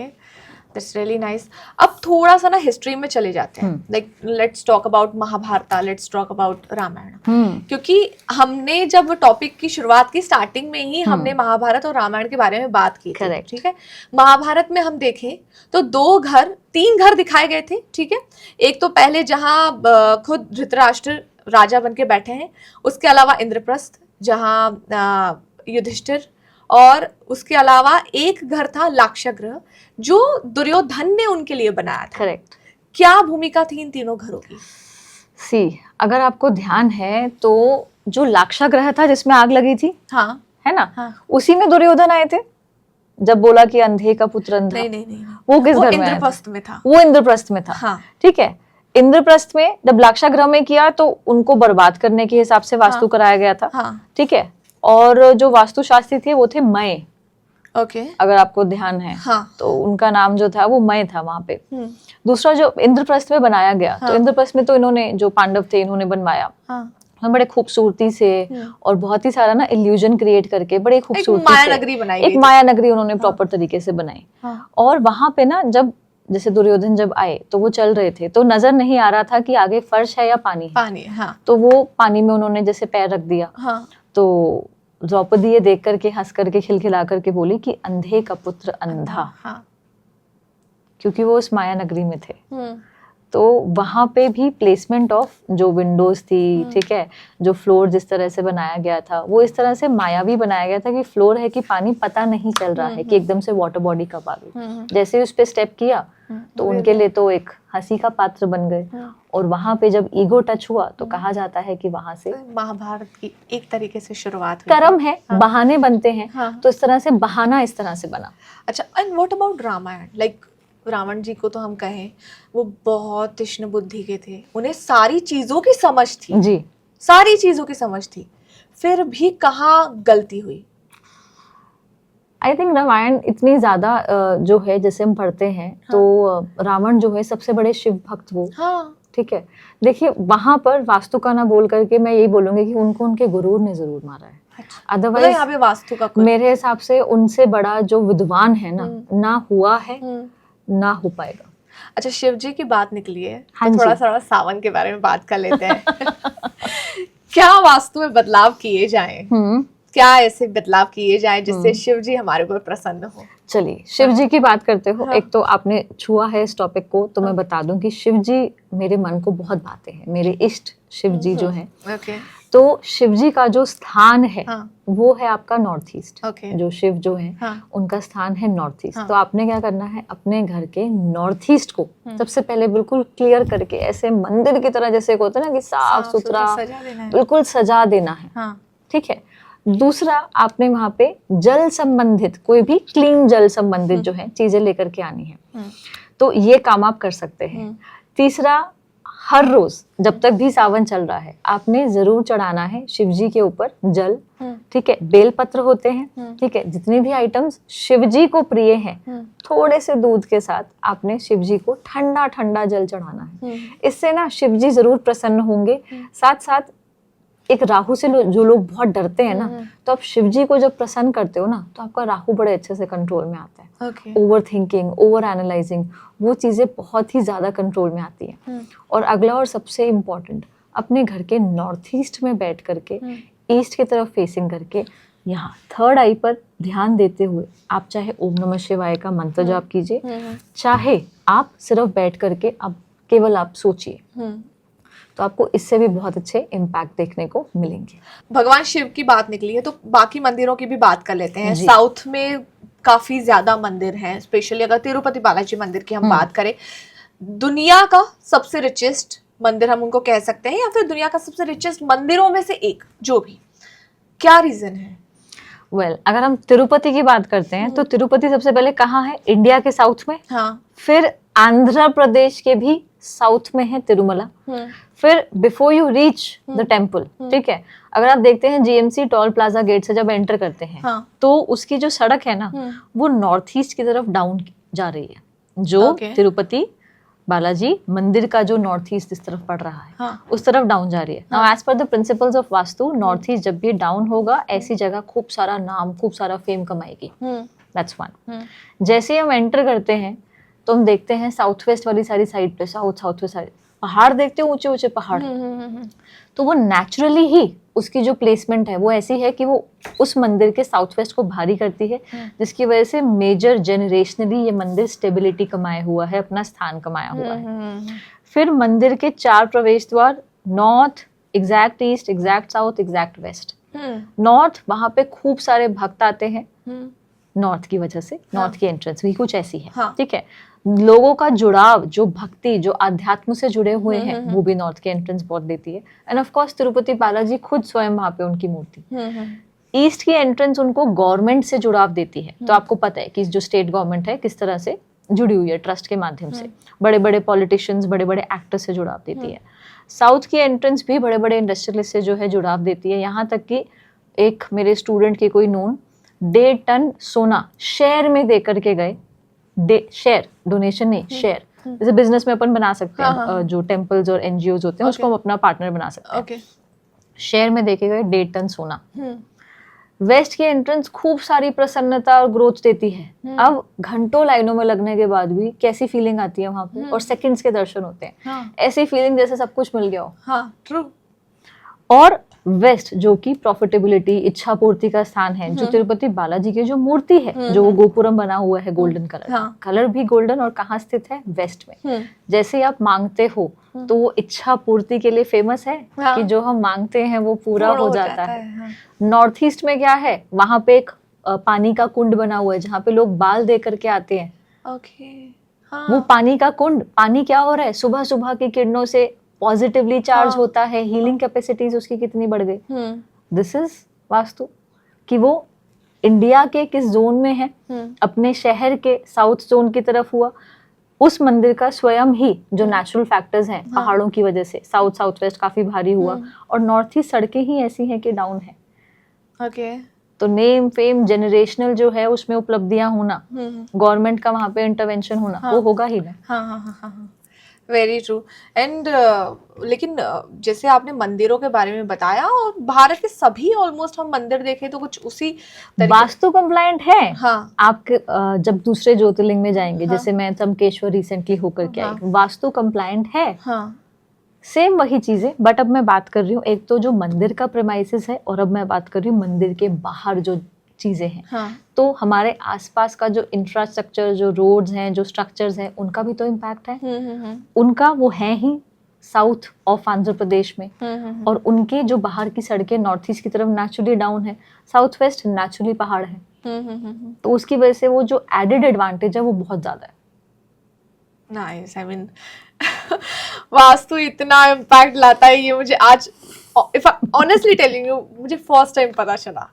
That's really nice. अब थोड़ा सा ना हिस्ट्री में चले जाते हैं, like let's talk about Mahabharata, let's talk about Ramayana, क्योंकि हमने जब टॉपिक की शुरुआत की स्टार्टिंग में ही हमने महाभारत और रामायण के बारे में बात की थी, ठीक है। महाभारत में हम देखें तो तीन घर दिखाए गए थे, ठीक है। एक तो पहले जहाँ खुद धृतराष्ट्र राजा बन के बैठे हैं, उसके अलावा इंद्रप्रस्थ जहाँ युधिष्ठिर, और उसके अलावा एक घर था लाक्षागृह जो दुर्योधन ने उनके लिए बनाया था। करेक्ट। क्या भूमिका थी इन तीनों घरों की? अगर आपको ध्यान है तो जो लाक्षागृह था जिसमें आग लगी थी, हाँ, है ना, हाँ। उसी में दुर्योधन आए थे जब बोला कि अंधे का पुत्र अंधा। नहीं। वो किस घर में? इंद्रप्रस्थ में था। वो इंद्रप्रस्थ में था, हाँ। ठीक है। इंद्रप्रस्थ में जब लाक्षागृह में किया तो उनको बर्बाद करने के हिसाब से वास्तु कराया गया था, हाँ। ठीक है। और जो वास्तुशास्त्री थे वो थे मय, ओके। अगर आपको ध्यान है, हाँ। तो उनका नाम जो था वो मय था वहां पे। दूसरा जो इंद्रप्रस्थ में बनाया गया, तो इंद्रप्रस्थ में तो इन्होंने जो पांडव थे इन्होंने बनवाया, बड़े खूबसूरती से और बहुत ही सारा ना इल्यूजन क्रिएट करके बड़े खूबसूरती से एक माया नगरी उन्होंने प्रॉपर तरीके से बनाई। और वहां पे ना जब जैसे दुर्योधन जब आए तो वो चल रहे थे तो नजर नहीं आ रहा था कि आगे फर्श है या पानी है। पानी, हाँ। तो वो पानी में उन्होंने जैसे पैर रख दिया, हाँ। तो द्रौपदी ये देख करके हंस करके खिलखिला करके बोली कि अंधे का पुत्र अंधा, हाँ। क्योंकि वो उस माया नगरी में थे। तो वहां पे भी प्लेसमेंट ऑफ जो विंडोज थी, ठीक है, जो फ्लोर जिस तरह से बनाया गया था वो इस तरह से मायावी बनाया गया था कि फ्लोर है कि पानी पता नहीं चल रहा है कि एकदम से वाटर बॉडी कब आ गई। जैसे ही उस पे स्टेप किया तो उनके लिए तो एक हंसी का पात्र बन गए। और वहां पे जब ईगो टच हुआ तो कहा जाता है कि वहां से महाभारत की एक तरीके से शुरुआत हुई। कर्म है, बहाने बनते हैं, तो इस तरह से बहाना इस तरह से बना। अच्छा, and what about Ramayan? Like Ravan ji को तो हम कहें वो बहुत तीक्ष्ण बुद्धि के थे, उन्हें सारी चीजों की समझ थी जी, सारी चीजों की समझ थी, फिर भी कहाँ गलती हुई? आई थिंक रामायण इतनी ज्यादा जो है जैसे हम पढ़ते हैं, हाँ। तो रावण जो है सबसे बड़े शिव भक्त वो, हाँ। ठीक है। देखिए वहां पर वास्तु का ना बोल करके मैं यही बोलूंगी कि उनको उनके गुरु ने जरूर मारा है। अदरवाइज यहाँ पे वास्तु का मेरे हिसाब से उनसे बड़ा जो विद्वान है ना हुआ है ना हो पाएगा। अच्छा, शिव जी की बात निकली है, हाँ, तो थोड़ा सा सावन के बारे में बात कर लेते हैं। क्या वास्तु में बदलाव किए जाएं? क्या ऐसे बदलाव किए जाएं जिससे शिव जी हमारे ऊपर प्रसन्न हो? चलिए शिव जी की बात करते हो। हाँ। एक तो आपने छुआ है इस टॉपिक को, तो मैं बता दूं कि शिव जी मेरे मन को बहुत भाते हैं, मेरे इष्ट शिव जी जो हैं। ओके। तो शिव जी का जो स्थान है, हाँ। वो है आपका नॉर्थ ईस्ट। okay. जो शिव जो है, हाँ। उनका स्थान है नॉर्थ ईस्ट। हाँ। तो आपने क्या करना है, अपने घर के नॉर्थ ईस्ट को सबसे पहले बिल्कुल क्लियर करके ऐसे मंदिर की तरह जैसे होता है ना कि साफ सुथरा बिल्कुल सजा देना है, हाँ। ठीक है। दूसरा, आपने वहां पे जल संबंधित कोई भी क्लीन जल संबंधित जो है चीजें लेकर के आनी है, तो ये काम आप कर सकते हैं। तीसरा, हर रोज जब तक भी सावन चल रहा है आपने जरूर चढ़ाना है शिव जी के ऊपर जल, ठीक है। बेलपत्र होते हैं, ठीक है, जितनी भी आइटम्स शिव जी को प्रिय हैं, थोड़े से दूध के साथ आपने शिव जी को ठंडा ठंडा जल चढ़ाना है। इससे ना शिव जी जरूर प्रसन्न होंगे। साथ साथ एक राहु से जो लोग बहुत डरते हैं ना, तो आप शिव जी को जब प्रसन्न करते हो ना तो आपका राहु बड़े अच्छे से कंट्रोल में आता है। ओवर थिंकिंग, ओवर एनालाइजिंग, वो चीजें बहुत ही ज्यादा कंट्रोल में आती हैं। और अगला और सबसे इम्पोर्टेंट, अपने घर के नॉर्थ ईस्ट में बैठ करके ईस्ट की तरफ फेसिंग करके यहाँ थर्ड आई पर ध्यान देते हुए आप चाहे ओम नमः शिवाय का मंत्र जाप कीजिए, चाहे आप सिर्फ बैठ करके अब केवल आप सोचिए, तो आपको इससे भी बहुत अच्छे इम्पैक्ट देखने को मिलेंगे। भगवान शिव की बात निकली है तो बाकी मंदिरों की भी बात कर लेते हैं। साउथ में काफी ज्यादा मंदिर हैं, स्पेशली अगर तिरुपति बालाजी मंदिर की हम बात करें, दुनिया का सबसे रिचेस्ट मंदिर हम उनको कह सकते हैं, या फिर दुनिया का सबसे रिचेस्ट मंदिरों में से एक, जो भी। क्या रीजन है? वेल, अगर हम तिरुपति की बात करते हैं तो तिरुपति सबसे पहले कहाँ है? इंडिया के साउथ में, हाँ। फिर आंध्र प्रदेश के भी साउथ में है तिरुमला। फिर before you reach the temple, ठीक है, अगर आप देखते हैं जीएमसी टोल प्लाजा गेट से जब एंटर करते हैं, हाँ। तो उसकी जो सड़क है ना वो नॉर्थ ईस्ट की तरफ डाउन जा रही है, जो तिरुपति बालाजी मंदिर का जो नॉर्थ ईस्ट इस तरफ पड़ रहा है, हाँ। उस तरफ डाउन जा रही है। Now as per the principles of vastu, north east जब भी डाउन होगा ऐसी जगह खूब सारा नाम, खूब सारा फेम कमाएगी, दैट्स वन। जैसे हम एंटर करते हैं तो हम देखते हैं साउथ वेस्ट वाली सारी साइड पे, साउथ वेस्ट साइड पहाड़ देखते हैं, ऊंचे ऊंचे पहाड़। तो वो नेचुरली ही उसकी जो प्लेसमेंट है वो ऐसी है कि वो उस मंदिर के साउथ वेस्ट को भारी करती है, जिसकी वजह से मेजर जनरेशनली ये मंदिर स्टेबिलिटी कमाए हुआ है, अपना स्थान कमाया हुआ है। फिर मंदिर के 4 प्रवेश द्वार, north, exact east, exact south, exact west. North, वहां पे खूब सारे भक्त आते हैं नॉर्थ की वजह से, नॉर्थ की एंट्रेंस भी कुछ ऐसी है, ठीक है। लोगों का जुड़ाव, जो भक्ति, जो आध्यात्म से जुड़े हुए हैं, वो भी नॉर्थ की एंट्रेंस बहुत देती है। End of course Tirupati Balaji खुद स्वयं वहां पे उनकी मूर्ति। ईस्ट की एंट्रेंस उनको गवर्नमेंट से जुड़ाव देती है। तो आपको पता है कि जो स्टेट गवर्नमेंट है किस तरह से जुड़ी हुई है ट्रस्ट के माध्यम से, बड़े बड़े पॉलिटिशियन्स, बड़े बड़े एक्टर्स से जुड़ाव देती है। साउथ की एंट्रेंस भी बड़े बड़े इंडस्ट्रियलिस्ट से जो है जुड़ाव देती है। यहाँ तक कि एक मेरे स्टूडेंट के कोई नोन 1.5 टन सोना शेयर में दे करके गए। शेयर, डोनेशन नहीं, शेयर। जैसे बिजनेस में अपन बना सकते हैं, जो टेम्पल्स और एनजीओज होते हैं उसको हम अपना पार्टनर बना सकते हैं। शेयर में देके गए 1.5 टन सोना। वेस्ट की एंट्रेंस खूब सारी प्रसन्नता और ग्रोथ देती है। अब घंटों लाइनों में लगने के बाद भी कैसी फीलिंग आती है वहां पे, और सेकंड्स के दर्शन होते हैं। ऐसी फीलिंग जैसे सब कुछ मिल गया हो। ट्रू। और वेस्ट जो कि प्रॉफिटेबिलिटी, इच्छा पूर्ति का स्थान है, जो तिरुपति बालाजी की जो मूर्ति है, जो गोपुरम बना हुआ है गोल्डन कलर, कलर भी गोल्डन, और कहाँ स्थित है, वेस्ट में। जैसे आप मांगते हो तो वो इच्छा पूर्ति के लिए फेमस है कि जो हम मांगते हैं वो पूरा हो जाता है। नॉर्थ ईस्ट में क्या है, वहां पे एक पानी का कुंड बना हुआ है जहाँ पे लोग बाल दे करके आते हैं। वो पानी का कुंड, पानी क्या हो रहा है, सुबह सुबह की किरणों से पॉजिटिवली चार्ज होता है, हीलिंग कैपेसिटीज उसकी कितनी बढ़ गई। दिस इज वास्तु, कि वो इंडिया के किस जोन में है, अपने शहर के साउथ जोन की तरफ हुआ। उस मंदिर का स्वयं ही जो नेचुरल फैक्टर्स हैं, पहाड़ों की वजह से साउथ वेस्ट काफी भारी हुआ, और नॉर्थ ईस्ट सड़कें ही ऐसी हैं कि डाउन है। तो नेम फेम जनरेशनल जो है उसमें उपलब्धियां होना, गवर्नमेंट का वहां पे इंटरवेंशन होना, वो होगा ही ना। Very true. एंड लेकिन जैसे आपने मंदिरों के बारे में बताया, और भारत के सभी ऑलमोस्ट हम मंदिर देखें तो कुछ उसी वास्तु कंप्लायंट है। आप जब दूसरे ज्योतिर्लिंग में जाएंगे, जैसे मैं त्र्यंबकेश्वर रिसेंटली होकर के आई, वास्तु कंप्लायंट है। सेम वही चीजें, बट अब मैं बात कर रही हूँ एक तो जो मंदिर का प्रेमाइसिस है, और अब मैं बात कर रही हूँ मंदिर के बाहर जो चीजें हैं। तो हमारे आसपास का जो इंफ्रास्ट्रक्चर, जो रोड्स हैं, जो स्ट्रक्चर्स हैं, उनका भी तो इम्पैक्ट है। उनका वो है ही साउथ ऑफ आंध्र प्रदेश में, और उनके जो बाहर की सड़कें नॉर्थ ईस्ट की तरफ नेचुरली डाउन है, साउथ वेस्ट नेचुरली पहाड़ है। तो उसकी वजह से वो जो एडेड एडवांटेज है वो बहुत ज्यादा है। नाइस। आई मीन वास्तु इतना इम्पैक्ट लाता है, ये मुझे आज, इफ ऑनेस्टली टेलिंग यू, मुझे फर्स्ट टाइम पता चला।